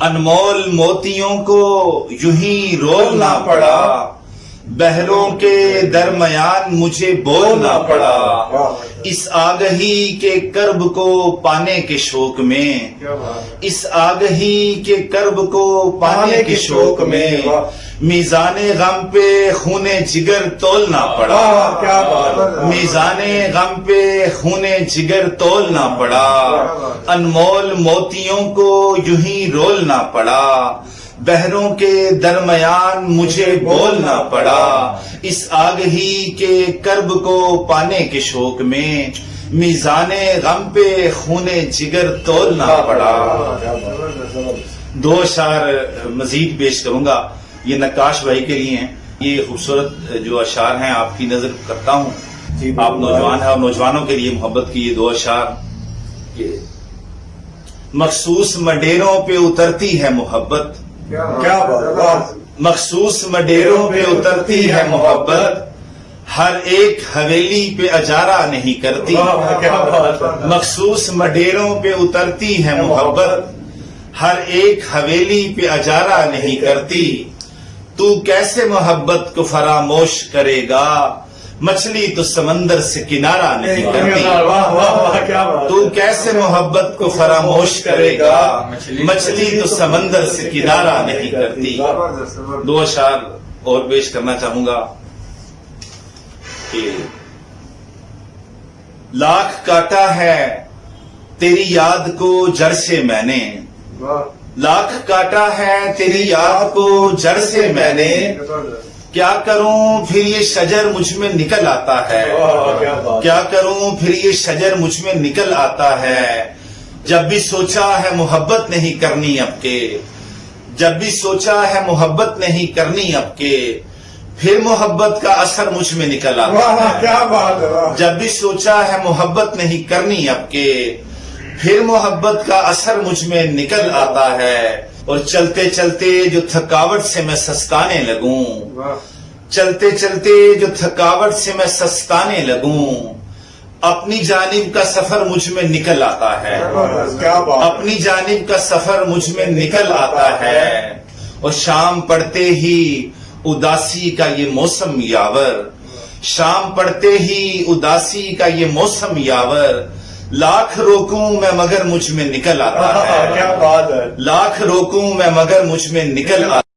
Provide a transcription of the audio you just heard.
انمول موتیوں کو یوں ہی رولنا پڑا، بحروں کے درمیان مجھے بولنا پڑا، اس آگہی کے کرب کو پانے کے شوق میں، اس آگہی کے کرب کو پانے کے شوق میں میزان غم پہ خون جگر تولنا پڑا، میزان غم پہ خون جگر تولنا پڑا، انمول موتیوں کو یوں ہی رولنا پڑا، بحروں کے درمیان مجھے بولنا پڑا، اس آگہی کے کرب کو پانے کے شوق میں میزان غم پہ خون جگر تولنا پڑا۔ دو اشعار مزید پیش کروں گا، یہ نقاش بھائی کے لیے ہیں۔ یہ خوبصورت جو اشعار ہیں آپ کی نظر کرتا ہوں، آپ نوجوان ہیں اور نوجوانوں کے لیے محبت کی یہ دو اشعار۔ مخصوص مڈیروں پہ اترتی ہے محبت، کیا بات، مخصوص مڈیروں پہ اترتی ہے محبت، ہر ایک حویلی پہ اجارہ نہیں کرتی، مخصوص مڈیروں پہ اترتی ہے محبت، ہر ایک حویلی پہ اجارہ نہیں کرتی، تو کیسے محبت کو فراموش کرے گا، مچھلی تو سمندر سے کنارہ نہیں کرتی، تو کیسے محبت کو فراموش کرے گا، مچھلی تو سمندر سے کنارہ نہیں کرتی۔ دو اشعار اور پیش کرنا چاہوں گا کہ لاکھ کاٹا ہے تیری یاد کو جڑ سے میں نے، لاکھ کاٹا ہے تیری یاد کو جڑ سے میں نے، کیا کروں پھر یہ شجر مجھ میں نکل آتا ہے، کیا کروں پھر یہ شجر مجھ میں نکل آتا ہے، جب بھی سوچا ہے محبت نہیں کرنی اب کے، جب بھی سوچا ہے محبت نہیں کرنی اب کے، پھر محبت کا اثر مجھ میں نکل آتا ہے، جب بھی سوچا ہے محبت نہیں کرنی اب کے، پھر محبت کا اثر مجھ میں نکل آتا ہے، اور چلتے چلتے جو تھکاوٹ سے میں سستانے لگوں، چلتے چلتے جو تھکاوٹ سے میں سستانے لگوں، اپنی جانب کا سفر مجھ میں نکل آتا ہے، اپنی جانب کا سفر مجھ میں نکل آتا ہے، اور شام پڑتے ہی اداسی کا یہ موسم یاور، شام پڑتے ہی اداسی کا یہ موسم یاور، لاکھ روکوں میں مگر مجھ میں نکل آتا ہے، لاکھ روکوں میں مگر مجھ میں نکل آتا ہے۔